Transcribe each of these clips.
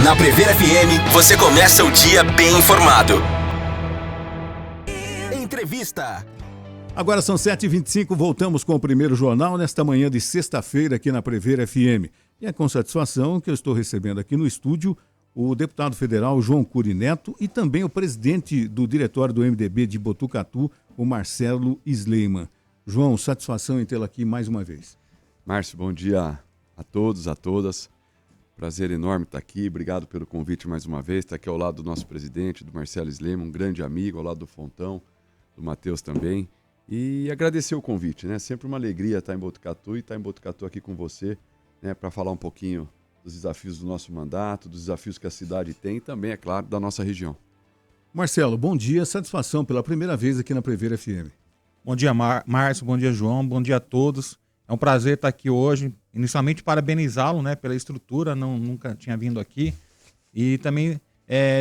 Na Prever FM, você começa o dia bem informado. Entrevista. Agora são 7h25, voltamos com o primeiro jornal nesta manhã de sexta-feira aqui na Prever FM. E é com satisfação que eu estou recebendo aqui no estúdio o deputado federal João Cury Neto e também o presidente do diretório do MDB de Botucatu, o Marcelo Sleiman. João, satisfação em tê-lo aqui mais uma vez. Márcio, bom dia a todos, a todas. Prazer enorme estar aqui, obrigado pelo convite mais uma vez. Estar aqui ao lado do nosso presidente, do Marcelo Sleiman, um grande amigo, ao lado do Fontão, do Matheus também. E agradecer o convite, né? Sempre uma alegria estar em Botucatu e estar em Botucatu aqui com você, né? Para falar um pouquinho dos desafios do nosso mandato, dos desafios que a cidade tem e também, é claro, da nossa região. Marcelo, bom dia, satisfação pela primeira vez aqui na Prever FM. Bom dia, Márcio, bom dia, João, bom dia a todos. É um prazer estar aqui hoje, inicialmente parabenizá-lo, né, pela estrutura, nunca tinha vindo aqui, e também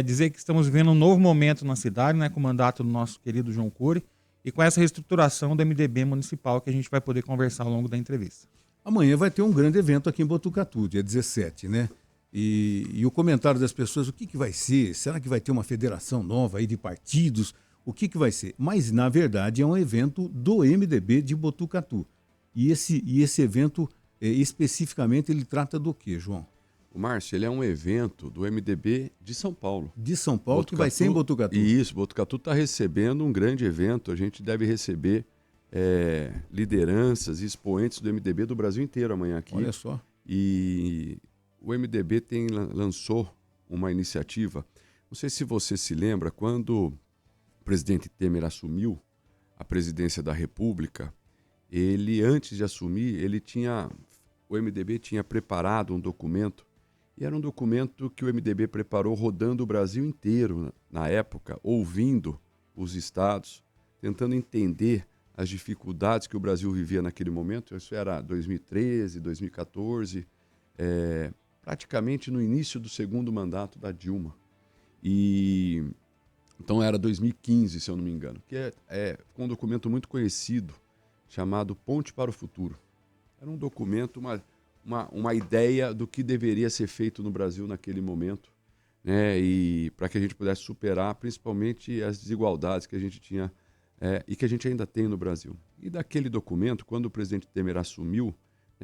dizer que estamos vivendo um novo momento na cidade, né, com o mandato do nosso querido João Cury, e com essa reestruturação do MDB municipal que a gente vai poder conversar ao longo da entrevista. Amanhã vai ter um grande evento aqui em Botucatu, dia 17, né? E o comentário das pessoas, o que vai ser? Será que vai ter uma federação nova aí de partidos? O que vai ser? Mas, na verdade, é um evento do MDB de Botucatu. E esse evento, especificamente, ele trata do quê, João? O Márcio, ele é um evento do MDB de São Paulo. De São Paulo, Botucatu, que vai ser em Botucatu. Isso, Botucatu está recebendo um grande evento. A gente deve receber lideranças e expoentes do MDB do Brasil inteiro amanhã aqui. Olha só. E o MDB lançou uma iniciativa, não sei se você se lembra, quando o presidente Temer assumiu a presidência da República, ele, antes de assumir, o MDB tinha preparado um documento, e era um documento que o MDB preparou rodando o Brasil inteiro na época, ouvindo os estados, tentando entender as dificuldades que o Brasil vivia naquele momento. Isso era 2013, 2014, praticamente no início do segundo mandato da Dilma. Então era 2015, se eu não me engano, que é um documento muito conhecido, chamado Ponte para o Futuro. Era um documento, uma ideia do que deveria ser feito no Brasil naquele momento, né? E para que a gente pudesse superar principalmente as desigualdades que a gente tinha e que a gente ainda tem no Brasil. E daquele documento, quando o presidente Temer assumiu,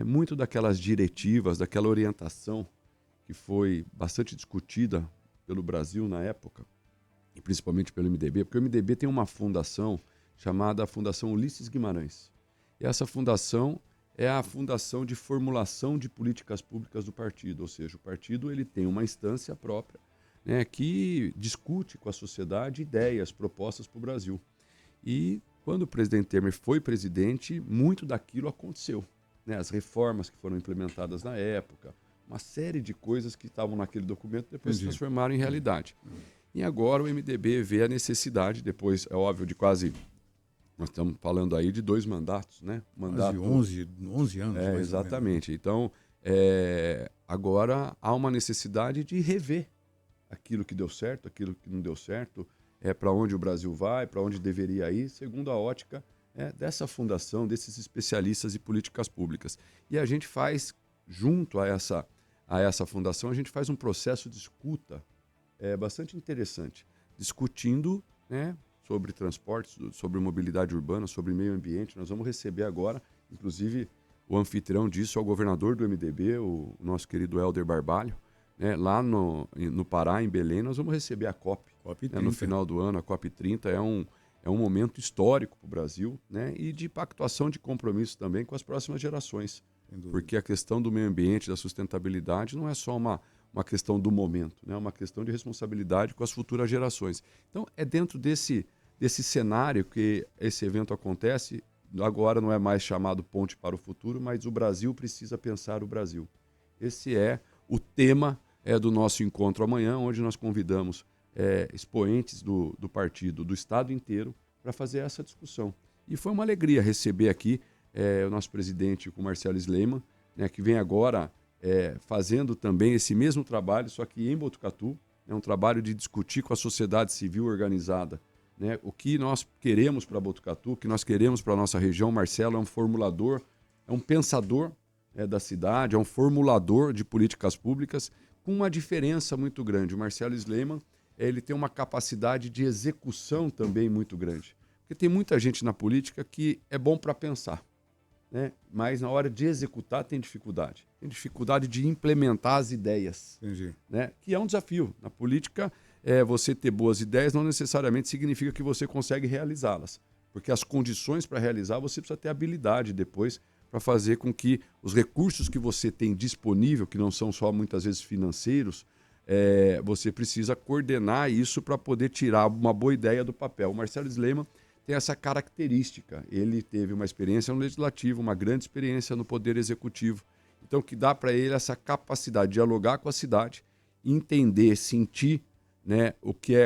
muito daquelas diretivas, daquela orientação que foi bastante discutida pelo Brasil na época, e principalmente pelo MDB, porque o MDB tem uma fundação chamada Fundação Ulisses Guimarães. E essa fundação é a fundação de formulação de políticas públicas do partido, ou seja, o partido ele tem uma instância própria, né, que discute com a sociedade ideias, propostas para o Brasil. E quando o presidente Temer foi presidente, muito daquilo aconteceu, né? As reformas que foram implementadas na época, uma série de coisas que estavam naquele documento depois se transformaram em realidade. E agora o MDB vê a necessidade, depois, é óbvio, de quase... Nós estamos falando aí de 2 mandatos, né? Quase 11 anos. Exatamente. Então, agora há uma necessidade de rever aquilo que deu certo, aquilo que não deu certo, para onde o Brasil vai, para onde deveria ir, segundo a ótica dessa fundação, desses especialistas em políticas públicas. E a gente faz, junto a essa fundação, a gente faz um processo de escuta bastante interessante, discutindo, né, sobre transportes, sobre mobilidade urbana, sobre meio ambiente. Nós vamos receber agora, inclusive, o anfitrião disso é o governador do MDB, o nosso querido Helder Barbalho, né, lá no Pará, em Belém. Nós vamos receber a COP, né, no final do ano. A COP 30 é um momento histórico para o Brasil, né, e de pactuação de compromisso também com as próximas gerações. Porque a questão do meio ambiente, da sustentabilidade, não é só uma questão do momento, né, é uma questão de responsabilidade com as futuras gerações. Então, é dentro desse cenário que esse evento acontece. Agora não é mais chamado Ponte para o Futuro, mas o Brasil precisa pensar o Brasil. Esse é o tema do nosso encontro amanhã, onde nós convidamos expoentes do partido, do Estado inteiro, para fazer essa discussão. E foi uma alegria receber aqui o nosso presidente, o Marcelo Sleiman, né, que vem agora fazendo também esse mesmo trabalho, só que em Botucatu. É um trabalho de discutir com a sociedade civil organizada, né, o que nós queremos para Botucatu, o que nós queremos para a nossa região. Marcelo é um formulador, é um pensador da cidade, é um formulador de políticas públicas, com uma diferença muito grande. O Marcelo Sleiman, ele tem uma capacidade de execução também muito grande. Porque tem muita gente na política que é bom para pensar, né? Mas na hora de executar tem dificuldade. Tem dificuldade de implementar as ideias. Entendi. Né? Que é um desafio. Na política, você ter boas ideias não necessariamente significa que você consegue realizá-las. Porque as condições para realizar, você precisa ter habilidade depois para fazer com que os recursos que você tem disponível, que não são só muitas vezes financeiros, você precisa coordenar isso para poder tirar uma boa ideia do papel. O Marcelo Sleiman tem essa característica. Ele teve uma experiência no Legislativo, uma grande experiência no Poder Executivo. Então, que dá para ele essa capacidade de dialogar com a cidade, entender, sentir, né,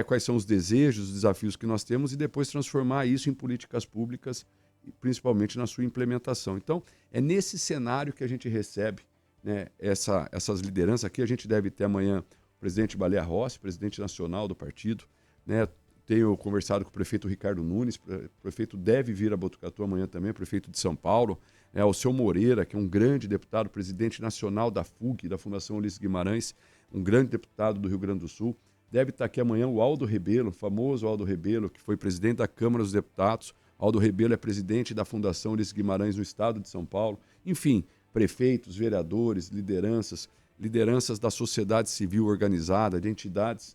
quais são os desejos, os desafios que nós temos e depois transformar isso em políticas públicas, principalmente na sua implementação. Então, é nesse cenário que a gente recebe, né, essas lideranças. Aqui a gente deve ter amanhã o presidente Baleia Rossi, presidente nacional do partido, né? Tenho conversado com o prefeito Ricardo Nunes, o prefeito deve vir a Botucatu amanhã também, o prefeito de São Paulo, o seu Moreira, que é um grande deputado, presidente nacional da FUG, da Fundação Ulisses Guimarães, um grande deputado do Rio Grande do Sul. Deve estar aqui amanhã o Aldo Rebelo, o famoso Aldo Rebelo, que foi presidente da Câmara dos Deputados. Aldo Rebelo é presidente da Fundação Ulisses Guimarães no estado de São Paulo. Enfim, prefeitos, vereadores, lideranças da sociedade civil organizada, de entidades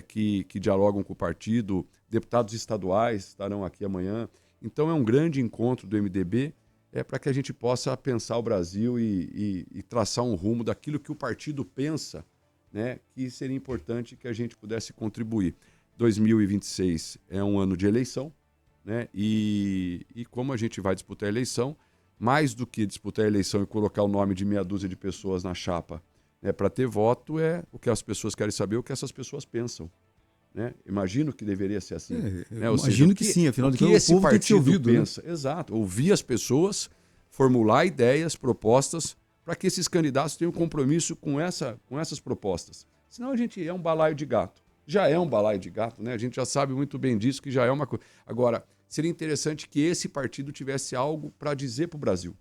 que dialogam com o partido, deputados estaduais estarão aqui amanhã. Então é um grande encontro do MDB para que a gente possa pensar o Brasil e traçar um rumo daquilo que o partido pensa, né, que seria importante que a gente pudesse contribuir. 2026 é um ano de eleição, né, e como a gente vai disputar a eleição, mais do que disputar a eleição e colocar o nome de meia dúzia de pessoas na chapa, para ter voto, o que as pessoas querem saber, o que essas pessoas pensam. Né? Imagino que deveria ser assim. Imagino que sim, afinal de contas o povo tem que ser ouvido. Pensa. Né? Exato, ouvir as pessoas, formular ideias, propostas, para que esses candidatos tenham compromisso com essas propostas. Senão a gente é um balaio de gato. Já é um balaio de gato, né? A gente já sabe muito bem disso, que já é uma coisa. Agora, seria interessante que esse partido tivesse algo para dizer para o Brasil.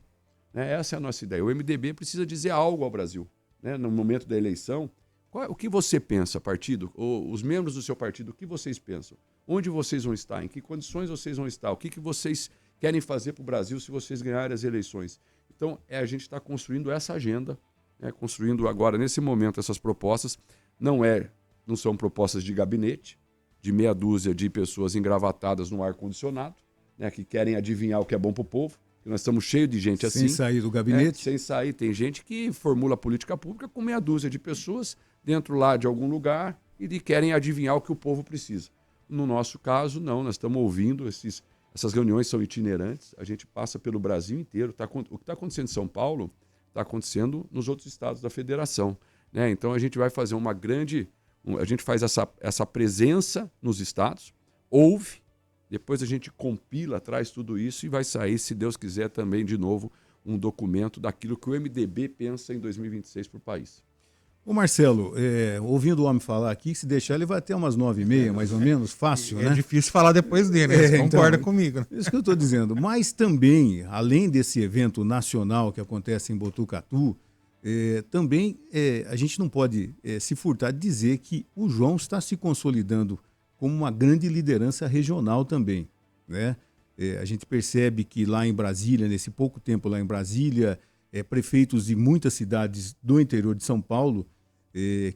Né? Essa é a nossa ideia. O MDB precisa dizer algo ao Brasil. Né? No momento da eleição, o que você pensa, partido? Os membros do seu partido, o que vocês pensam? Onde vocês vão estar? Em que condições vocês vão estar? O que vocês querem fazer para o Brasil se vocês ganharem as eleições? Então, a gente está construindo essa agenda, né? Construindo agora, nesse momento, essas propostas. Não são propostas de gabinete, de meia dúzia de pessoas engravatadas no ar-condicionado, né? Que querem adivinhar o que é bom para o povo. Nós estamos cheios de gente assim. Sem sair do gabinete. Sem sair. Tem gente que formula política pública com meia dúzia de pessoas dentro lá de algum lugar e querem adivinhar o que o povo precisa. No nosso caso, não. Nós estamos ouvindo, essas reuniões são itinerantes, a gente passa pelo Brasil inteiro. O que está acontecendo em São Paulo está acontecendo nos outros estados da federação. Né? Então a gente vai fazer a gente faz essa presença nos estados, ouve, depois a gente compila, traz tudo isso e vai sair, se Deus quiser, também de novo um documento daquilo que o MDB pensa em 2026 para o país. Ô Marcelo, ouvindo o homem falar aqui, se deixar ele vai até umas 9h30, mais ou menos, fácil, né? É difícil falar depois dele, você concorda comigo. Isso que eu estou dizendo. Mas também, além desse evento nacional que acontece em Botucatu, também a gente não pode se furtar de dizer que o João está se consolidando como uma grande liderança regional também, né? A gente percebe que lá em Brasília, nesse pouco tempo lá em Brasília, prefeitos de muitas cidades do interior de São Paulo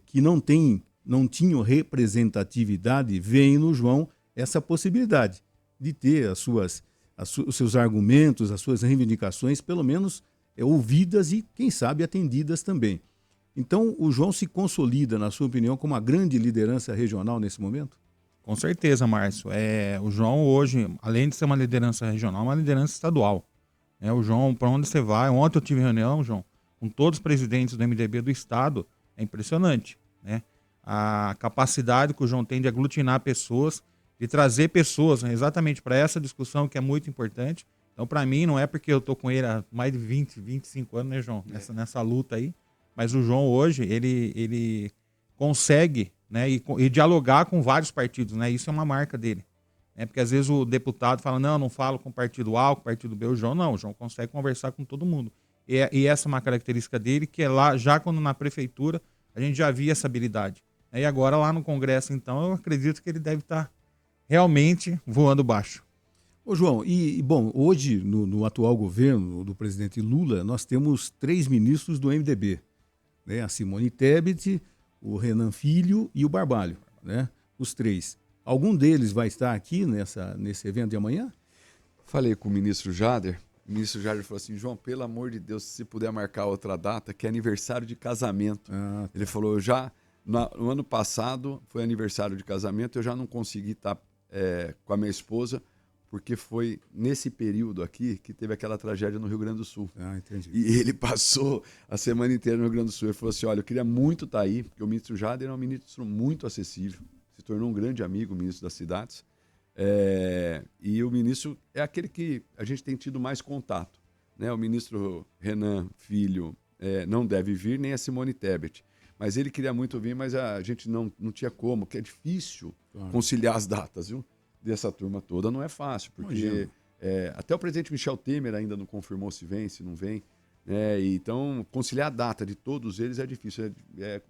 que não tinham representatividade, veem no João essa possibilidade de ter os seus argumentos, as suas reivindicações, pelo menos ouvidas e, quem sabe, atendidas também. Então, o João se consolida, na sua opinião, como uma grande liderança regional nesse momento? Com certeza, Márcio. O João hoje, além de ser uma liderança regional, é uma liderança estadual. O João, para onde você vai? Ontem eu tive reunião, João, com todos os presidentes do MDB do estado. É impressionante, né? A capacidade que o João tem de aglutinar pessoas, de trazer pessoas, né, exatamente para essa discussão que é muito importante. Então, para mim, não é porque eu estou com ele há mais de 20, 25 anos, né, João? Nessa luta aí. Mas o João hoje, ele consegue, né, e dialogar com vários partidos, né? Isso é uma marca dele. Porque às vezes o deputado fala, não falo com o partido A, com o partido B. O João não, o João consegue conversar com todo mundo. E essa é uma característica dele, que é lá, já quando na prefeitura, a gente já via essa habilidade. E agora lá no Congresso, então, eu acredito que ele deve estar realmente voando baixo. Ô João, bom, hoje no atual governo do presidente Lula, nós temos 3 ministros do MDB, né? A Simone Tebet, o Renan Filho e o Barbalho, né? Os 3. Algum deles vai estar aqui nesse evento de amanhã? Falei com o ministro Jader. O ministro Jader falou assim: João, pelo amor de Deus, se puder marcar outra data, que é aniversário de casamento. Ah, tá. Ele falou, no ano passado foi aniversário de casamento, eu já não consegui estar com a minha esposa, porque foi nesse período aqui que teve aquela tragédia no Rio Grande do Sul. Ah, entendi. E ele passou a semana inteira no Rio Grande do Sul. Ele falou assim, olha, eu queria muito estar aí, porque o ministro Jader é um ministro muito acessível, se tornou um grande amigo, o ministro das cidades. E o ministro é aquele que a gente tem tido mais contato, né? O ministro Renan Filho não deve vir, nem a Simone Tebet. Mas ele queria muito vir, mas a gente não tinha como, porque é difícil conciliar as datas, viu? Dessa turma toda não é fácil, porque até o presidente Michel Temer ainda não confirmou se vem, se não vem. Então, conciliar a data de todos eles é difícil.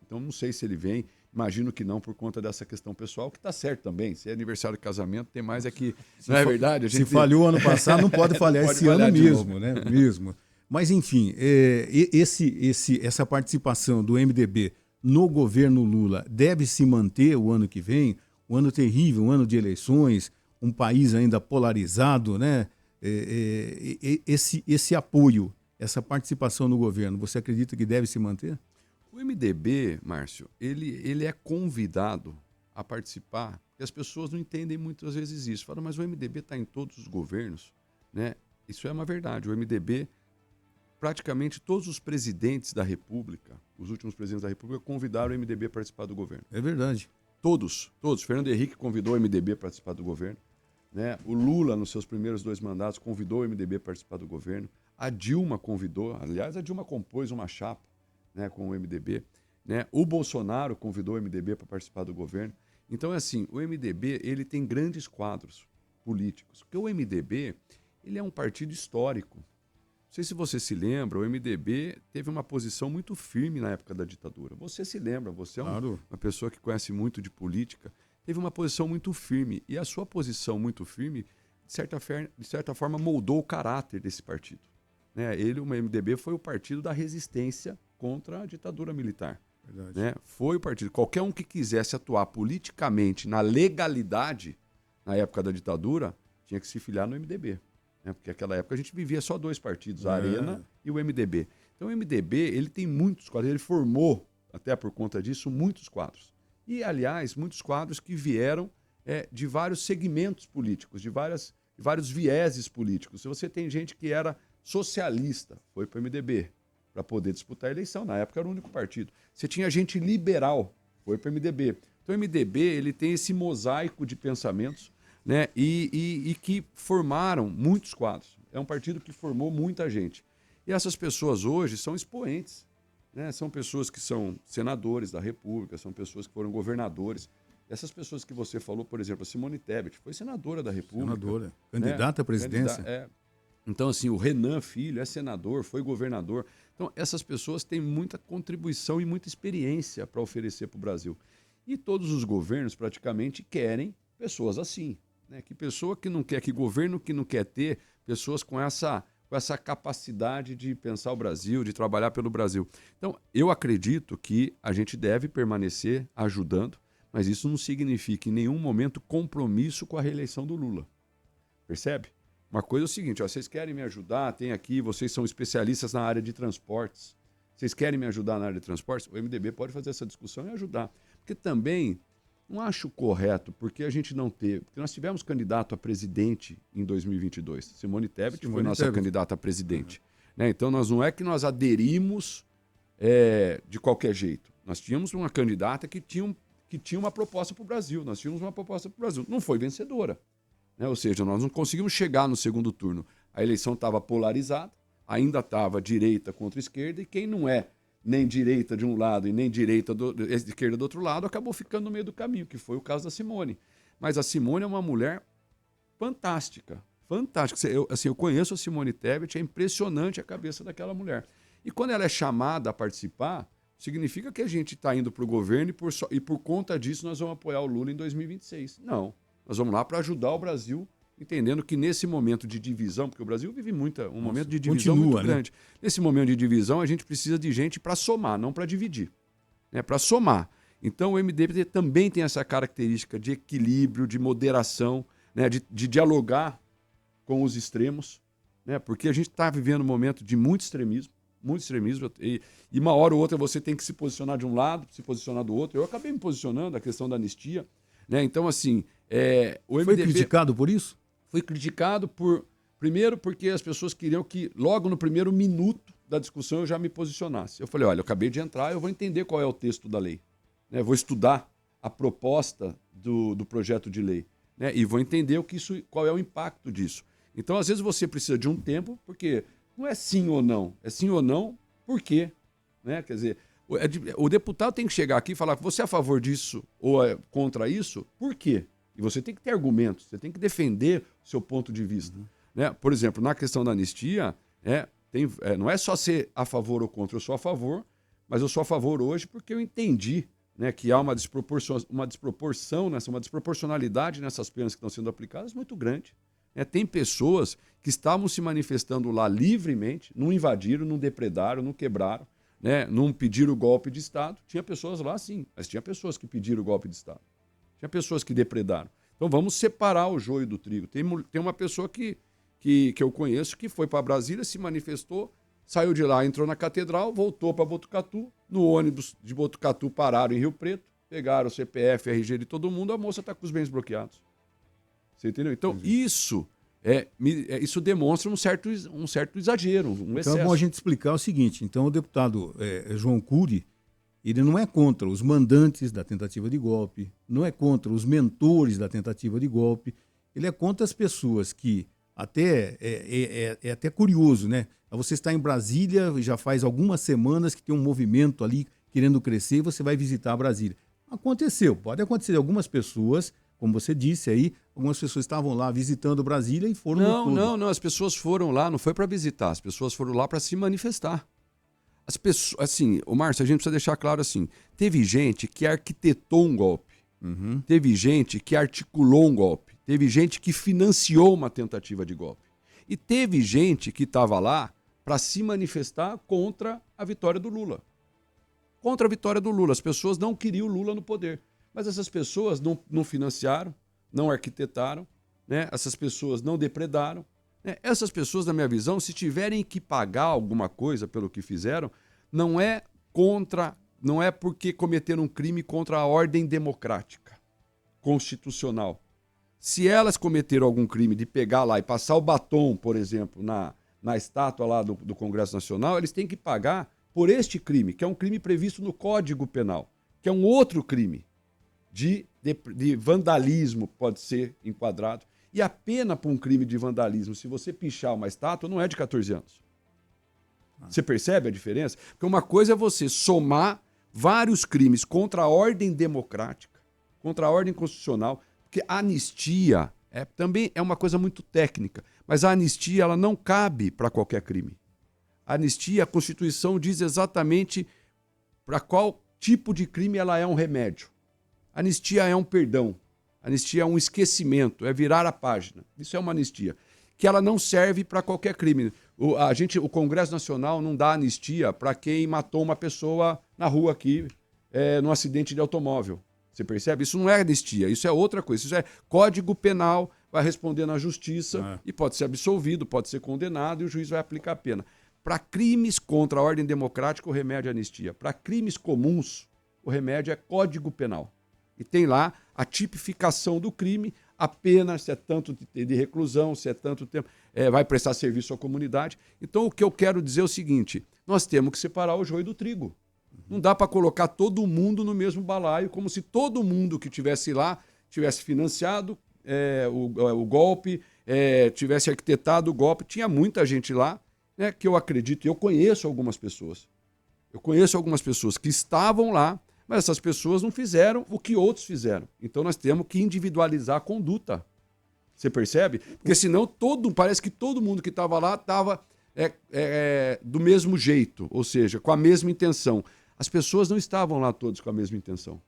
Então, não sei se ele vem. Imagino que não, por conta dessa questão pessoal, que está certo também. Se é aniversário de casamento, tem mais que... Não é verdade? Se falhou ano passado, não pode falhar esse ano mesmo, né? Mesmo. Mas, enfim, essa participação do MDB no governo Lula deve se manter o ano que vem? Um ano terrível, um ano de eleições, um país ainda polarizado, né? Esse apoio, essa participação no governo, você acredita que deve se manter? O MDB, Márcio, ele é convidado a participar, porque as pessoas não entendem muitas vezes isso. Falam, mas o MDB está em todos os governos, né? Isso é uma verdade. O MDB, praticamente todos os presidentes da República, os últimos presidentes da República, convidaram o MDB a participar do governo. É verdade. Todos. Fernando Henrique convidou o MDB a participar do governo, né? O Lula, nos seus primeiros 2 mandatos, convidou o MDB a participar do governo. A Dilma convidou, aliás, a Dilma compôs uma chapa, né, com o MDB, né? O Bolsonaro convidou o MDB para participar do governo. Então, é assim, o MDB ele tem grandes quadros políticos, porque o MDB ele é um partido histórico. Não sei se você se lembra, o MDB teve uma posição muito firme na época da ditadura. Você se lembra, você é uma pessoa que conhece muito de política, teve uma posição muito firme. E a sua posição muito firme, de certa forma, moldou o caráter desse partido, né? O MDB foi o partido da resistência contra a ditadura militar. Né? Foi o partido. Qualquer um que quisesse atuar politicamente na legalidade, na época da ditadura, tinha que se filiar no MDB. Né? Porque naquela época a gente vivia só 2 partidos, a Arena e o MDB. Então o MDB ele tem muitos quadros, ele formou, até por conta disso, muitos quadros. E, aliás, muitos quadros que vieram de vários segmentos políticos, de vários vieses políticos. Se você tem gente que era socialista, foi para o MDB, para poder disputar a eleição. Na época era o único partido. Você tinha gente liberal, foi para o MDB. Então o MDB ele tem esse mosaico de pensamentos, né? E que formaram muitos quadros. É um partido que formou muita gente. E essas pessoas hoje são expoentes, né? São pessoas que são senadores da República, são pessoas que foram governadores. Essas pessoas que você falou, por exemplo, a Simone Tebet, foi senadora da República. Senadora, candidata à presidência. Então, assim, o Renan Filho é senador, foi governador. Então, essas pessoas têm muita contribuição e muita experiência para oferecer para o Brasil. E todos os governos praticamente querem pessoas assim, né? Que pessoa que não quer, que governo que não quer ter pessoas com essa capacidade de pensar o Brasil, de trabalhar pelo Brasil. Então, eu acredito que a gente deve permanecer ajudando, mas isso não significa em nenhum momento compromisso com a reeleição do Lula. Percebe? Uma coisa é o seguinte, vocês querem me ajudar, tem aqui, vocês são especialistas na área de transportes, vocês querem me ajudar na área de transportes? O MDB pode fazer essa discussão e ajudar. Porque também não acho correto, porque a gente não teve, porque nós tivemos candidato a presidente em 2022. Simone Tebet foi nossa candidata a presidente. Né? Então, não é que nós aderimos de qualquer jeito. Nós tínhamos uma candidata que tinha uma proposta para o Brasil. Nós tínhamos uma proposta para o Brasil. Não foi vencedora. Né? Ou seja, nós não conseguimos chegar no segundo turno. A eleição estava polarizada, ainda estava direita contra esquerda, e quem não é nem direita de um lado e nem esquerda do outro lado, acabou ficando no meio do caminho, que foi o caso da Simone. Mas a Simone é uma mulher fantástica, fantástica. Eu conheço a Simone Tebet, é impressionante a cabeça daquela mulher. E quando ela é chamada a participar, significa que a gente está indo para o governo e por conta disso nós vamos apoiar o Lula em 2026. Não. Nós vamos lá para ajudar o Brasil, entendendo que nesse momento de divisão, porque o Brasil vive um momento de divisão muito grande. Nesse momento de divisão, a gente precisa de gente para somar, não para dividir. Né? Para somar. Então o MDB também tem essa característica de equilíbrio, de moderação, né? de dialogar com os extremos, né? Porque a gente está vivendo um momento de muito extremismo, e uma hora ou outra você tem que se posicionar de um lado, se posicionar do outro. Eu acabei me posicionando, a questão da anistia. Né? Então, assim, o MDB... Foi criticado por isso? Foi criticado primeiro porque as pessoas queriam que logo no primeiro minuto da discussão eu já me posicionasse. Eu falei, olha, eu acabei de entrar, eu vou entender qual é o texto da lei. Né? Vou estudar a proposta do projeto de lei. Né? E vou entender qual é o impacto disso. Então, às vezes, você precisa de um tempo, porque não é sim ou não. É sim ou não, por quê? Né? Quer dizer, o deputado tem que chegar aqui e falar que você é a favor disso ou é contra isso, por quê? E você tem que ter argumentos, você tem que defender o seu ponto de vista. Né? Por exemplo, na questão da anistia, não é só ser a favor ou contra, eu sou a favor, mas eu sou a favor hoje porque eu entendi, né, que há uma desproporcionalidade nessas penas que estão sendo aplicadas muito grande. Tem pessoas que estavam se manifestando lá livremente, não invadiram, não depredaram, não quebraram, né, não pediram o golpe de Estado. Tinha pessoas lá, sim, mas tinha pessoas que pediram o golpe de Estado. Tinha pessoas que depredaram. Então vamos separar o joio do trigo. Tem uma pessoa que eu conheço que foi para Brasília, se manifestou, saiu de lá, entrou na catedral, voltou para Botucatu. No ônibus de Botucatu pararam em Rio Preto, pegaram o CPF, RG de todo mundo, a moça está com os bens bloqueados. Você entendeu? Então isso demonstra um certo exagero, um excesso. Então é bom a gente explicar o seguinte. Então o deputado João Cury, ele não é contra os mandantes da tentativa de golpe, não é contra os mentores da tentativa de golpe, ele é contra as pessoas que é até curioso, né? Você está em Brasília, já faz algumas semanas que tem um movimento ali querendo crescer e você vai visitar Brasília. Aconteceu, pode acontecer. Algumas pessoas, como você disse aí, algumas pessoas estavam lá visitando Brasília e foram... Não, as pessoas foram lá, não foi para visitar, as pessoas foram lá para se manifestar. As pessoas, assim, Márcio, a gente precisa deixar claro assim, teve gente que arquitetou um golpe, teve gente que articulou um golpe, teve gente que financiou uma tentativa de golpe e teve gente que estava lá para se manifestar contra a vitória do Lula. Contra a vitória do Lula. As pessoas não queriam o Lula no poder. Mas essas pessoas não financiaram, não arquitetaram, né? Essas pessoas não depredaram. Né? Essas pessoas, na minha visão, se tiverem que pagar alguma coisa pelo que fizeram, não é porque cometeram um crime contra a ordem democrática, constitucional. Se elas cometeram algum crime de pegar lá e passar o batom, por exemplo, na estátua lá do Congresso Nacional, eles têm que pagar por este crime, que é um crime previsto no Código Penal, que é um outro crime de vandalismo, pode ser enquadrado. E a pena por um crime de vandalismo, se você pichar uma estátua, não é de 14 anos. Você percebe a diferença? Porque uma coisa é você somar vários crimes contra a ordem democrática, contra a ordem constitucional, porque a anistia também é uma coisa muito técnica, mas a anistia ela não cabe para qualquer crime. A anistia, a Constituição diz exatamente para qual tipo de crime ela é um remédio. A anistia é um perdão, a anistia é um esquecimento, é virar a página. Isso é uma anistia, que ela não serve para qualquer crime. O Congresso Nacional não dá anistia para quem matou uma pessoa na rua aqui, num acidente de automóvel. Você percebe? Isso não é anistia, isso é outra coisa. Isso é Código Penal, vai responder na justiça e pode ser absolvido, pode ser condenado e o juiz vai aplicar a pena. Para crimes contra a ordem democrática, o remédio é anistia. Para crimes comuns, o remédio é Código Penal. E tem lá a tipificação do crime, a pena, se é tanto de reclusão, se é tanto tempo, vai prestar serviço à comunidade. Então, o que eu quero dizer é o seguinte, nós temos que separar o joio do trigo. Não dá para colocar todo mundo no mesmo balaio, como se todo mundo que estivesse lá tivesse financiado o golpe, tivesse arquitetado o golpe. Tinha muita gente lá, né, que eu acredito, eu conheço algumas pessoas. Eu conheço algumas pessoas que estavam lá, mas essas pessoas não fizeram o que outros fizeram. Então nós temos que individualizar a conduta. Você percebe? Porque senão parece que todo mundo que estava lá estava do mesmo jeito, ou seja, com a mesma intenção. As pessoas não estavam lá todos com a mesma intenção.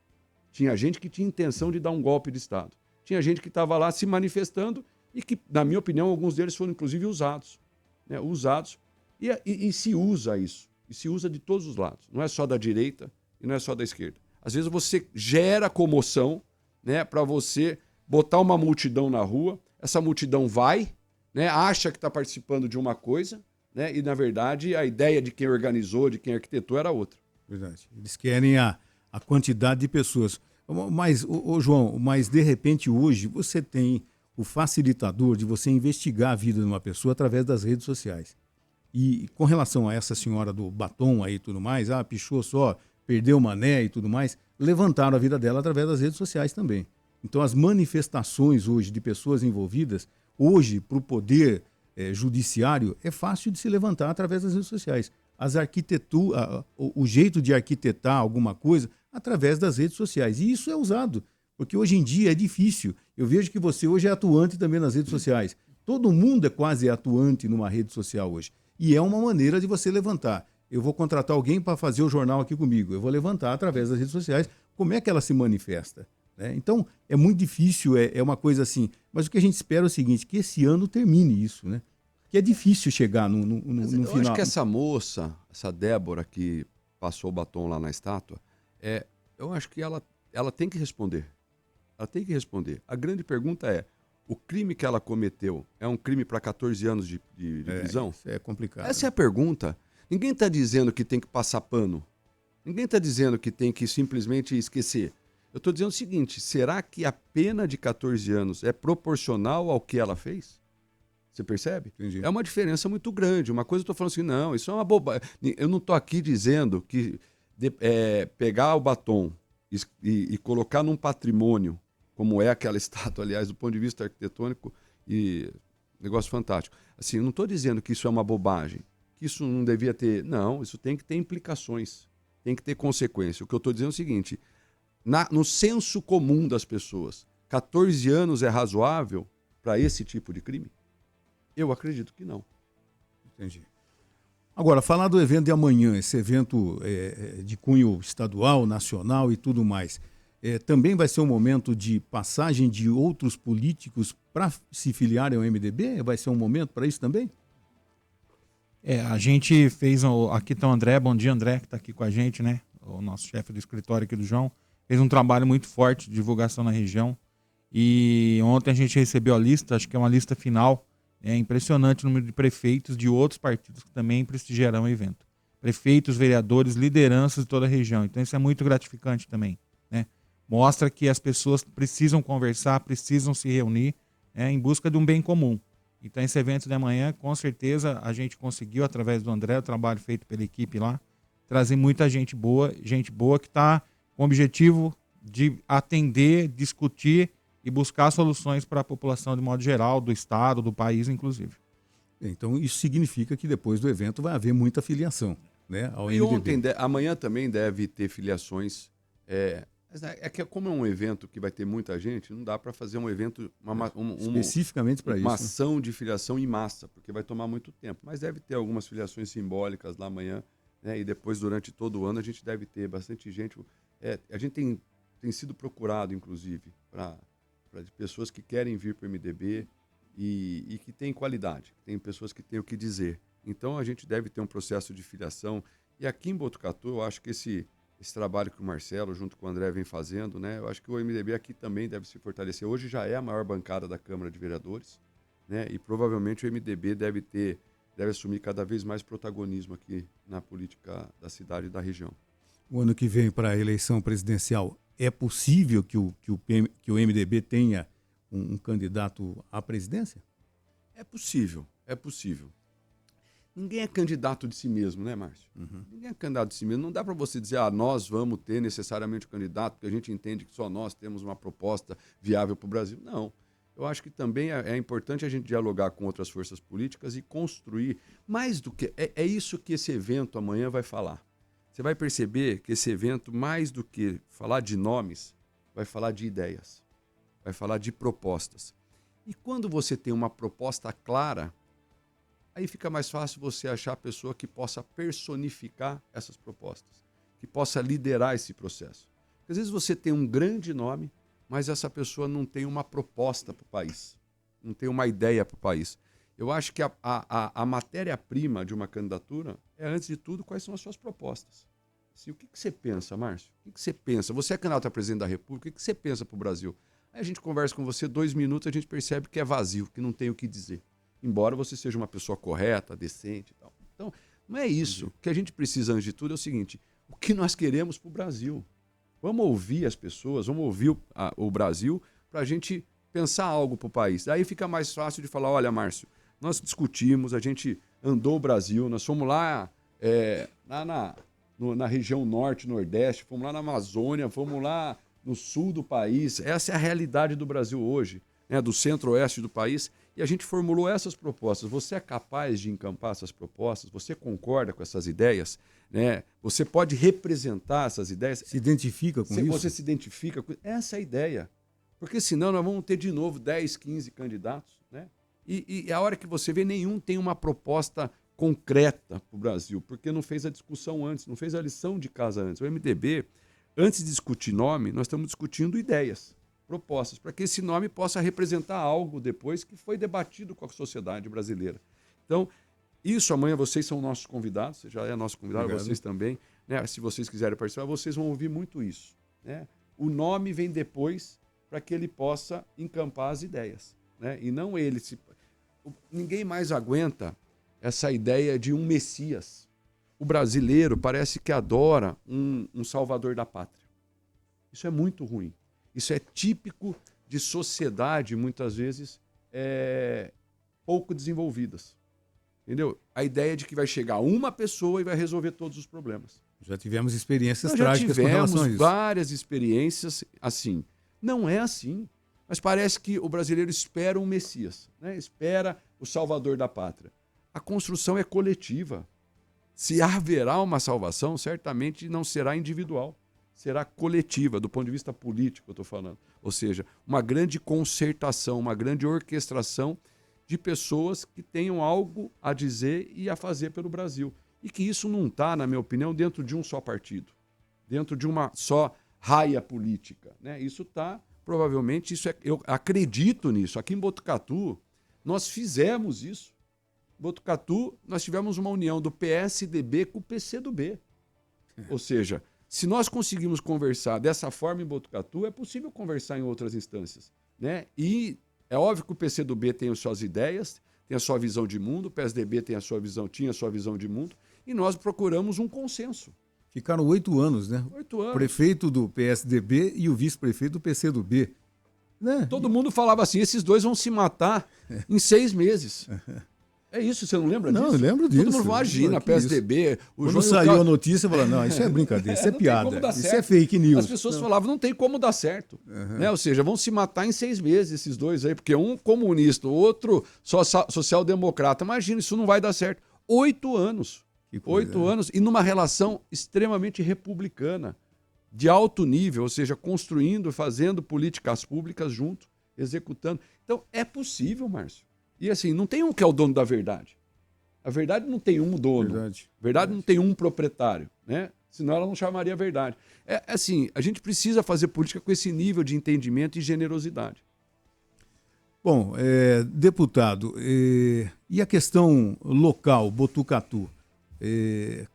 Tinha gente que tinha intenção de dar um golpe de Estado. Tinha gente que estava lá se manifestando e que, na minha opinião, alguns deles foram inclusive usados. Né? Usados. E se usa isso. E se usa de todos os lados. Não é só da direita e não é só da esquerda. Às vezes você gera comoção, né, para você botar uma multidão na rua. Essa multidão vai, né, acha que está participando de uma coisa, né, e, na verdade, a ideia de quem organizou, de quem arquitetou, era outra. Verdade. Eles querem a quantidade de pessoas. Mas, João, mas de repente hoje você tem o facilitador de você investigar a vida de uma pessoa através das redes sociais. E com relação a essa senhora do batom aí e tudo mais, pichou só, perdeu o mané e tudo mais, levantaram a vida dela através das redes sociais também. Então as manifestações hoje de pessoas envolvidas, hoje para o poder judiciário, é fácil de se levantar através das redes sociais. O jeito de arquitetar alguma coisa através das redes sociais. E isso é usado, porque hoje em dia é difícil. Eu vejo que você hoje é atuante também nas redes sociais. Todo mundo é quase atuante numa rede social hoje. E é uma maneira de você levantar. Eu vou contratar alguém para fazer o jornal aqui comigo. Eu vou levantar através das redes sociais. Como é que ela se manifesta? Né? Então, é muito difícil, é uma coisa assim. Mas o que a gente espera é o seguinte, que esse ano termine isso, né? Que é difícil chegar no eu final. acho que essa moça, essa Débora que passou o batom lá na estátua, eu acho que ela tem que responder. Ela tem que responder. A grande pergunta é, o crime que ela cometeu é um crime para 14 anos de prisão? Isso é complicado. Essa é a pergunta. Ninguém está dizendo que tem que passar pano. Ninguém está dizendo que tem que simplesmente esquecer. Eu estou dizendo o seguinte, será que a pena de 14 anos é proporcional ao que ela fez? Você percebe? Entendi. É uma diferença muito grande. Uma coisa eu estou falando assim, não, isso é uma bobagem. Eu não estou aqui dizendo que pegar o batom e colocar num patrimônio, como é aquela estátua, aliás, do ponto de vista arquitetônico, e negócio fantástico. Assim, eu não estou dizendo que isso é uma bobagem, que isso não devia ter... Não, isso tem que ter implicações, tem que ter consequência. O que eu estou dizendo é o seguinte, no senso comum das pessoas, 14 anos é razoável para esse tipo de crime? Eu acredito que não. Entendi. Agora, falar do evento de amanhã, esse evento de cunho estadual, nacional e tudo mais, também vai ser um momento de passagem de outros políticos para se filiarem ao MDB? Vai ser um momento para isso também? A gente fez... Aqui está o André, bom dia André, que está aqui com a gente, né? O nosso chefe do escritório aqui do João. Fez um trabalho muito forte de divulgação na região. E ontem a gente recebeu a lista, acho que é uma lista final. É impressionante o número de prefeitos de outros partidos que também prestigiarão o evento. Prefeitos, vereadores, lideranças de toda a região. Então isso é muito gratificante também, né? Mostra que as pessoas precisam conversar, precisam se reunir em busca de um bem comum. Então esse evento de amanhã, com certeza, a gente conseguiu, através do André, o trabalho feito pela equipe lá, trazer muita gente boa que está com o objetivo de atender, discutir e buscar soluções para a população de modo geral, do estado, do país, inclusive. Então, isso significa que depois do evento vai haver muita filiação, né, ao MDB. Amanhã também deve ter filiações. Que como é um evento que vai ter muita gente, não dá para fazer um evento, especificamente para isso. Uma ação de filiação em massa, porque vai tomar muito tempo. Mas deve ter algumas filiações simbólicas lá amanhã, né, e depois, durante todo o ano, a gente deve ter bastante gente. A gente tem sido procurado, inclusive, para pessoas que querem vir para o MDB e que têm qualidade, tem pessoas que têm o que dizer. Então a gente deve ter um processo de filiação. E aqui em Botucatu, eu acho que esse trabalho que o Marcelo, junto com o André, vem fazendo, né, eu acho que o MDB aqui também deve se fortalecer. Hoje já é a maior bancada da Câmara de Vereadores, né, e provavelmente o MDB deve assumir cada vez mais protagonismo aqui na política da cidade e da região. O ano que vem, para a eleição presidencial, é possível que o MDB tenha um candidato à presidência? É possível. Ninguém é candidato de si mesmo, né, Márcio? Uhum. Ninguém é candidato de si mesmo. Não dá para você dizer, nós vamos ter necessariamente um candidato, porque a gente entende que só nós temos uma proposta viável para o Brasil. Não. Eu acho que também é importante a gente dialogar com outras forças políticas e construir mais do que... É isso que esse evento amanhã vai falar. Você vai perceber que esse evento, mais do que falar de nomes, vai falar de ideias, vai falar de propostas. E quando você tem uma proposta clara, aí fica mais fácil você achar a pessoa que possa personificar essas propostas, que possa liderar esse processo. Porque às vezes você tem um grande nome, mas essa pessoa não tem uma proposta para o país, não tem uma ideia para o país. Eu acho que a matéria-prima de uma candidatura é, antes de tudo, quais são as suas propostas. Assim, o que você pensa, Márcio? O que você pensa? Você é candidato a presidente da República, o que você pensa para o Brasil? Aí a gente conversa com você 2 minutos, a gente percebe que é vazio, que não tem o que dizer. Embora você seja uma pessoa correta, decente e tal. Então, não é isso. O que a gente precisa, antes de tudo, é o seguinte: o que nós queremos para o Brasil? Vamos ouvir as pessoas, vamos ouvir o Brasil para a gente pensar algo para o país. Daí fica mais fácil de falar: olha, Márcio, nós discutimos, a gente andou o Brasil, nós fomos lá, na região norte, nordeste, fomos lá na Amazônia, fomos lá no sul do país. Essa é a realidade do Brasil hoje, né, do centro-oeste do país, e a gente formulou essas propostas. Você é capaz de encampar essas propostas? Você concorda com essas ideias? Né? Você pode representar essas ideias? Se identifica com isso? Você se identifica com... Essa é a ideia. Porque senão nós vamos ter de novo 10, 15 candidatos, né? E a hora que você vê, nenhum tem uma proposta concreta para o Brasil, porque não fez a discussão antes, não fez a lição de casa antes. O MDB, antes de discutir nome, nós estamos discutindo ideias, propostas, para que esse nome possa representar algo depois que foi debatido com a sociedade brasileira. Então, isso amanhã vocês são nossos convidados, você já é nosso convidado, obrigado. Vocês também, né? Se vocês quiserem participar, vocês vão ouvir muito isso, né? O nome vem depois para que ele possa encampar as ideias, né? E não ele. Ninguém mais aguenta essa ideia de um Messias. O brasileiro parece que adora um salvador da pátria. Isso é muito ruim. Isso é típico de sociedade, muitas vezes, pouco desenvolvidas. Entendeu? A ideia de que vai chegar uma pessoa e vai resolver todos os problemas. Já tivemos experiências Nós trágicas com relação a isso. Já tivemos várias experiências assim. Não é assim. Mas parece que o brasileiro espera um Messias, né? Espera o salvador da pátria. A construção é coletiva. Se haverá uma salvação, certamente não será individual. Será coletiva, do ponto de vista político, eu estou falando. Ou seja, uma grande concertação, uma grande orquestração de pessoas que tenham algo a dizer e a fazer pelo Brasil. E que isso não está, na minha opinião, dentro de um só partido, dentro de uma só raia política, né? Isso está, provavelmente, eu acredito nisso. Aqui em Botucatu, nós fizemos isso. Em Botucatu, nós tivemos uma união do PSDB com o PCdoB. Ou seja, se nós conseguimos conversar dessa forma em Botucatu, é possível conversar em outras instâncias, né? E é óbvio que o PCdoB tem as suas ideias, tem a sua visão de mundo, o PSDB tinha a sua visão de mundo, e nós procuramos um consenso. Ficaram 8 anos, né? 8 anos. Prefeito do PSDB e o vice-prefeito do PCdoB. Né? Todo mundo falava assim, esses dois vão se matar em 6 meses. É isso, você não lembra disso? Não, eu lembro disso. Todo mundo imagina, PSDB... Quando saiu a notícia, falou, não, isso é brincadeira, isso é piada, isso é fake news. As pessoas falavam, não tem como dar certo. Né? Ou seja, vão se matar em 6 meses esses dois aí, porque um comunista, o outro social-democrata. Imagina, isso não vai dar certo. 8 anos. 8 anos e numa relação extremamente republicana, de alto nível, ou seja, construindo, fazendo políticas públicas junto, executando. Então, é possível, Márcio. E assim, não tem um que é o dono da verdade. A verdade não tem um dono. A verdade não tem um proprietário, né? Senão ela não chamaria verdade. É assim, a gente precisa fazer política com esse nível de entendimento e generosidade. Bom, deputado, e a questão local, Botucatu?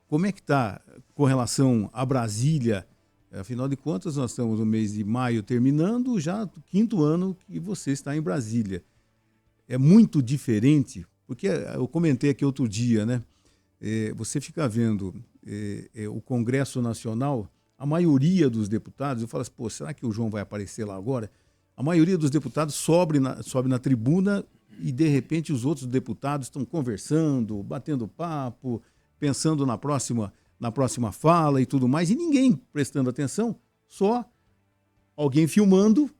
Como é que está com relação a Brasília? Afinal de contas, nós estamos no mês de maio terminando, já o 5º ano que você está em Brasília. É muito diferente, porque eu comentei aqui outro dia, né? Você fica vendo o Congresso Nacional, a maioria dos deputados, eu falo assim, pô, será que o João vai aparecer lá agora? A maioria dos deputados sobe na tribuna e, de repente, os outros deputados estão conversando, batendo papo, pensando na próxima fala e tudo mais, e ninguém prestando atenção, só alguém filmando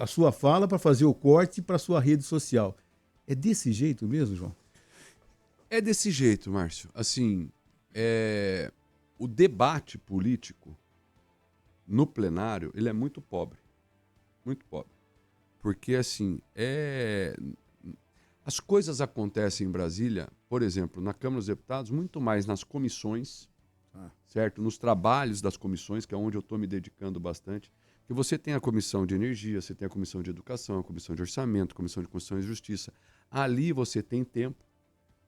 a sua fala para fazer o corte para a sua rede social. É desse jeito mesmo, João? É desse jeito, Márcio. Assim, o debate político no plenário, ele é muito pobre. Muito pobre. Porque, assim, as coisas acontecem em Brasília, por exemplo, na Câmara dos Deputados, muito mais nas comissões, certo? Nos trabalhos das comissões, que é onde eu estou me dedicando bastante, que você tem a comissão de energia, você tem a comissão de educação, a comissão de orçamento, a comissão de Constituição e Justiça. Ali você tem tempo,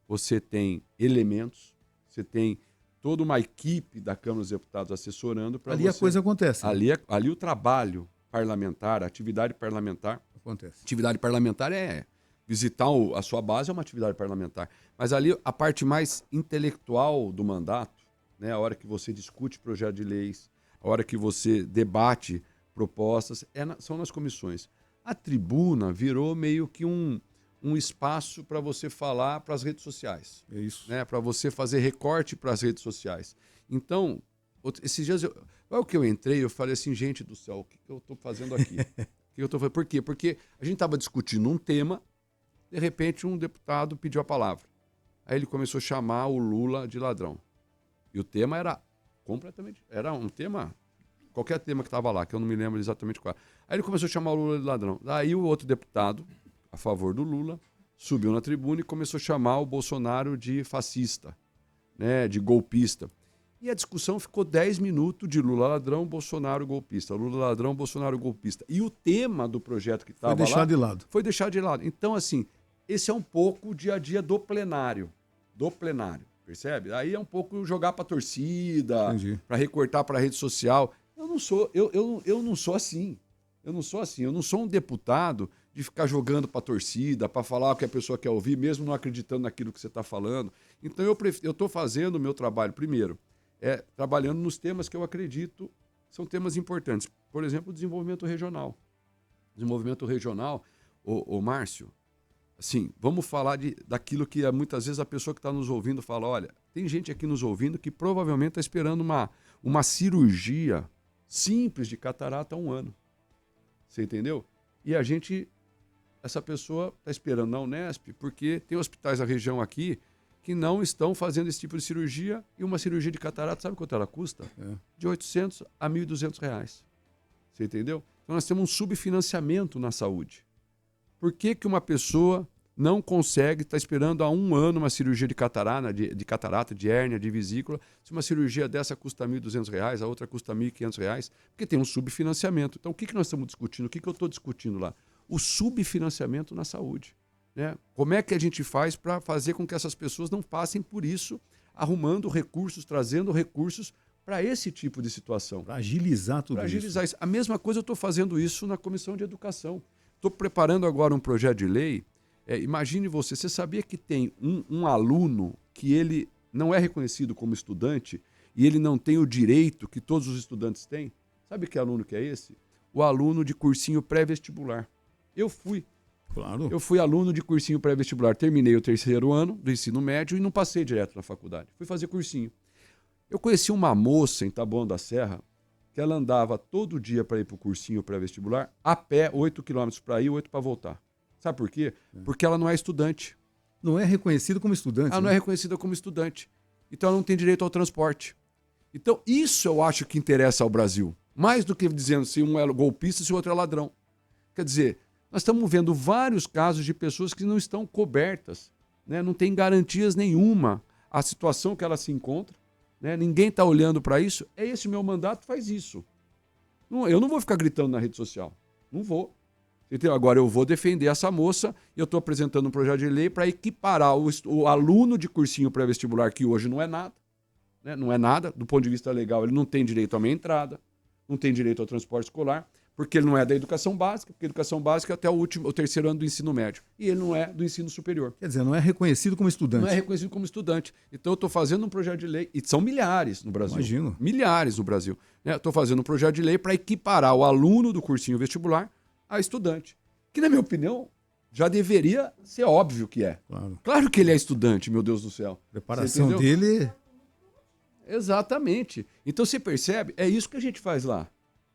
você tem elementos, você tem toda uma equipe da Câmara dos Deputados assessorando para você. Ali a coisa acontece. Né? Ali o trabalho parlamentar, a atividade parlamentar. Acontece. Atividade parlamentar é visitar a sua base, é uma atividade parlamentar. Mas ali a parte mais intelectual do mandato, né, a hora que você discute projeto de leis, a hora que você debate propostas, são nas comissões. A tribuna virou meio que um espaço para você falar para as redes sociais. É isso. Né, para você fazer recorte para as redes sociais. Então, esses dias, logo que eu entrei, eu falei assim, gente do céu, o que eu estou fazendo aqui? Por quê? Porque a gente estava discutindo um tema, de repente um deputado pediu a palavra. Aí ele começou a chamar o Lula de ladrão. E o tema era um tema, qualquer tema que estava lá, que eu não me lembro exatamente qual. Aí ele começou a chamar o Lula de ladrão. Aí o outro deputado, a favor do Lula, subiu na tribuna e começou a chamar o Bolsonaro de fascista, né, de golpista. E a discussão ficou 10 minutos de Lula ladrão, Bolsonaro golpista. Lula ladrão, Bolsonaro golpista. E o tema do projeto que estava lá... Foi deixado de lado. Então, assim, esse é um pouco o dia a dia do plenário. Percebe? Aí é um pouco jogar para a torcida, para recortar para a rede social. Eu não sou assim. Eu não sou um deputado de ficar jogando para a torcida, para falar o que a pessoa quer ouvir, mesmo não acreditando naquilo que você está falando. Então eu estou fazendo o meu trabalho, primeiro, trabalhando nos temas que eu acredito são temas importantes. Por exemplo, o desenvolvimento regional. Desenvolvimento regional, ô Márcio, assim, vamos falar daquilo que muitas vezes a pessoa que está nos ouvindo fala, olha, tem gente aqui nos ouvindo que provavelmente está esperando uma cirurgia simples de catarata há 1 ano. Você entendeu? E essa pessoa está esperando na Unesp, porque tem hospitais da região aqui que não estão fazendo esse tipo de cirurgia, e uma cirurgia de catarata, sabe quanto ela custa? De R$800 a R$1.200. Você entendeu? Então nós temos um subfinanciamento na saúde. Por que uma pessoa não consegue estar esperando há 1 ano uma cirurgia de catarata, de hérnia, de vesícula, se uma cirurgia dessa custa R$1.200, a outra custa R$1.500? Porque tem um subfinanciamento. Então o que nós estamos discutindo? O que eu estou discutindo lá? O subfinanciamento na saúde. Né? Como é que a gente faz para fazer com que essas pessoas não passem por isso, arrumando recursos, trazendo recursos para esse tipo de situação? Para agilizar tudo isso. A mesma coisa eu estou fazendo isso na Comissão de Educação. Estou preparando agora um projeto de lei. Imagine você sabia que tem um aluno que ele não é reconhecido como estudante e ele não tem o direito que todos os estudantes têm? Sabe que aluno que é esse? O aluno de cursinho pré-vestibular. Eu fui aluno de cursinho pré-vestibular. Terminei o 3º ano do ensino médio e não passei direto na faculdade. Fui fazer cursinho. Eu conheci uma moça em Taboão da Serra que ela andava todo dia para ir para o cursinho pré-vestibular, a pé, 8 quilômetros para ir, 8 para voltar. Sabe por quê? Porque ela não é estudante. Não é reconhecida como estudante. Ela não é reconhecida como estudante. Então ela não tem direito ao transporte. Então isso eu acho que interessa ao Brasil. Mais do que dizendo se um é golpista e se o outro é ladrão. Quer dizer, nós estamos vendo vários casos de pessoas que não estão cobertas, né? Não tem garantias nenhuma a situação que ela se encontra. Né? Ninguém está olhando para isso. Esse meu mandato faz isso. Eu não vou ficar gritando na rede social. Não vou. Entendeu? Agora eu vou defender essa moça e eu estou apresentando um projeto de lei para equiparar o aluno de cursinho pré-vestibular, que hoje não é nada, né? Não é nada, do ponto de vista legal, ele não tem direito à meia entrada, não tem direito ao transporte escolar, porque ele não é da educação básica, porque a educação básica é até o 3º ano do ensino médio. E ele não é do ensino superior. Quer dizer, não é reconhecido como estudante. Não é reconhecido como estudante. Então eu estou fazendo um projeto de lei, e são milhares no Brasil. Imagino. Milhares no Brasil. Estou fazendo um projeto de lei para equiparar o aluno do cursinho vestibular a estudante. Que, na minha opinião, já deveria ser óbvio que é. Claro que ele é estudante, meu Deus do céu. A preparação dele... Exatamente. Então você percebe, é isso que a gente faz lá.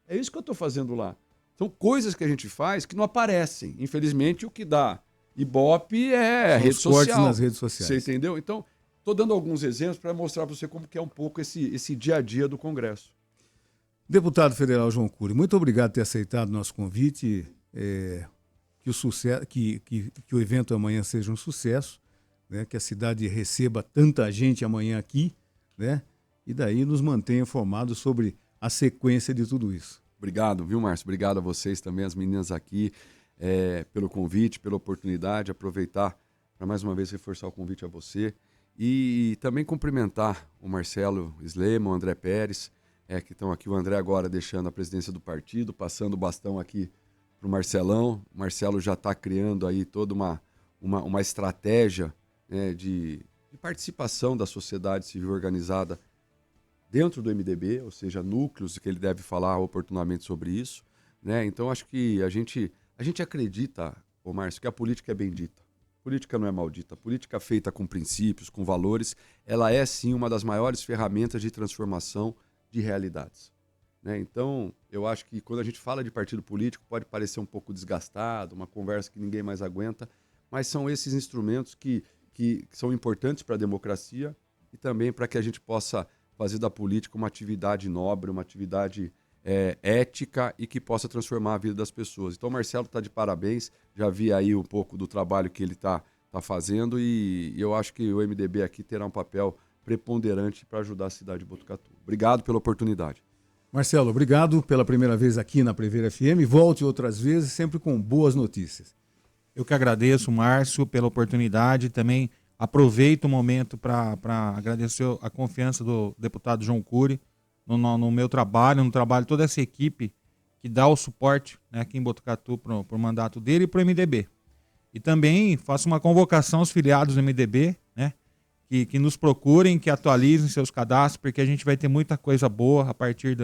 É isso que eu estou fazendo lá. São coisas que a gente faz que não aparecem. Infelizmente, o que dá Ibope é rede social. Nas redes sociais. Você entendeu? Então, estou dando alguns exemplos para mostrar para você como que é um pouco esse dia a dia do Congresso. Deputado Federal João Cury, muito obrigado por ter aceitado o nosso convite. Que o evento amanhã seja um sucesso, né? Que a cidade receba tanta gente amanhã aqui, né? e daí nos mantenha informados sobre a sequência de tudo isso. Obrigado, viu, Márcio? Obrigado a vocês também, as meninas aqui, pelo convite, pela oportunidade, aproveitar para mais uma vez reforçar o convite a você e também cumprimentar o Marcelo Slema, o André Pérez, que estão aqui, o André agora deixando a presidência do partido, passando o bastão aqui para o Marcelão. O Marcelo já está criando aí toda uma estratégia, né, de participação da sociedade civil organizada dentro do MDB, ou seja, núcleos que ele deve falar oportunamente sobre isso, né? Então acho que a gente acredita, ô Márcio, que a política é bendita. A política não é maldita. A política feita com princípios, com valores, ela é sim uma das maiores ferramentas de transformação de realidades, né? Então eu acho que quando a gente fala de partido político pode parecer um pouco desgastado, uma conversa que ninguém mais aguenta, mas são esses instrumentos que são importantes para a democracia e também para que a gente possa fazer da política uma atividade nobre, uma atividade ética e que possa transformar a vida das pessoas. Então o Marcelo está de parabéns, já vi aí um pouco do trabalho que ele está fazendo e eu acho que o MDB aqui terá um papel preponderante para ajudar a cidade de Botucatu. Obrigado pela oportunidade. Marcelo, obrigado pela primeira vez aqui na Prever FM. Volte outras vezes, sempre com boas notícias. Eu que agradeço, Márcio, pela oportunidade. Também aproveito o momento para agradecer a confiança do deputado João Cury no meu trabalho, no trabalho de toda essa equipe que dá o suporte, né, aqui em Botucatu para o mandato dele e para o MDB. E também faço uma convocação aos filiados do MDB, né, que nos procurem, que atualizem seus cadastros, porque a gente vai ter muita coisa boa a partir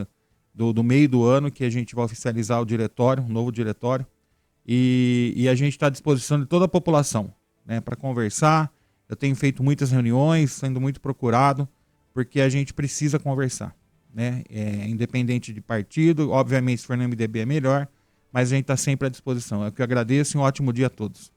do meio do ano, que a gente vai oficializar o diretório, um novo diretório. E a gente está à disposição de toda a população, né, para conversar. Eu tenho feito muitas reuniões, sendo muito procurado, porque a gente precisa conversar, né? Independente de partido, obviamente se for no MDB é melhor, mas a gente está sempre à disposição. Eu que agradeço e um ótimo dia a todos.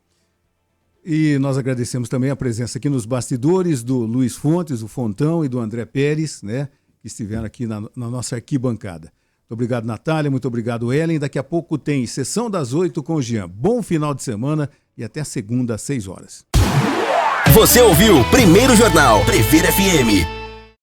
E nós agradecemos também a presença aqui nos bastidores do Luiz Fontes, o Fontão, e do André Pérez, né, que estiveram aqui na nossa arquibancada. Muito obrigado, Natália. Muito obrigado, Ellen. Daqui a pouco tem Sessão das 8 com o Jean. Bom final de semana e até segunda às 6 horas. Você ouviu Primeiro Jornal Prever FM.